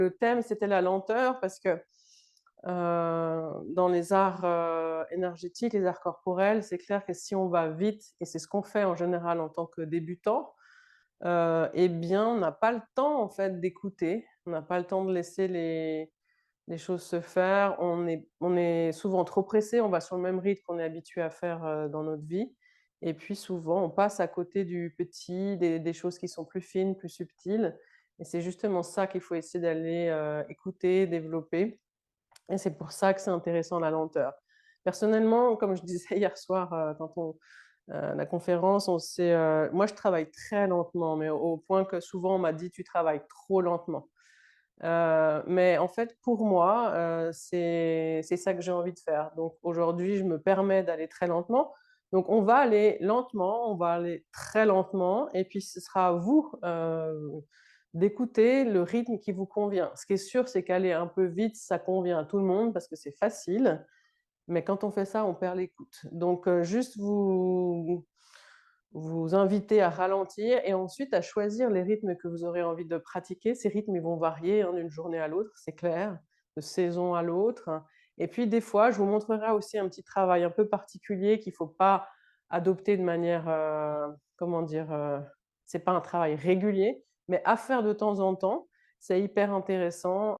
Le thème, c'était la lenteur parce que, dans les arts, énergétiques, les arts corporels, c'est clair que si on va vite et c'est ce qu'on fait en général en tant que débutant, et bien, on n'a pas le temps en fait d'écouter. On n'a pas le temps de laisser les choses se faire. On est souvent trop pressé, on va sur le même rythme qu'on est habitué à faire, dans notre vie et puis souvent on passe à côté du petit, des choses qui sont plus fines, plus subtiles et c'est justement ça qu'il faut essayer d'aller, écouter, développer et c'est pour ça que c'est intéressant la lenteur. Personnellement, comme je disais hier soir, quand la conférence, moi je travaille très lentement, mais au point que souvent on m'a dit: «Tu travailles trop lentement». Mais en fait, pour moi, c'est ça que j'ai envie de faire. Donc aujourd'hui, je me permets d'aller très lentement. Donc on va aller lentement, on va aller très lentement et puis ce sera à vous, d'écouter le rythme qui vous convient. Ce qui est sûr, c'est qu'aller un peu vite, ça convient à tout le monde parce que c'est facile, mais quand on fait ça, on perd l'écoute. Donc juste vous inviter à ralentir et ensuite à choisir les rythmes que vous aurez envie de pratiquer. Ces rythmes, ils vont varier, hein, d'une journée à l'autre, c'est clair, de saison à l'autre. Et puis des fois, je vous montrerai aussi un petit travail un peu particulier qu'il ne faut pas adopter de manière, comment dire? C'est pas un travail régulier, mais à faire de temps en temps, c'est hyper intéressant.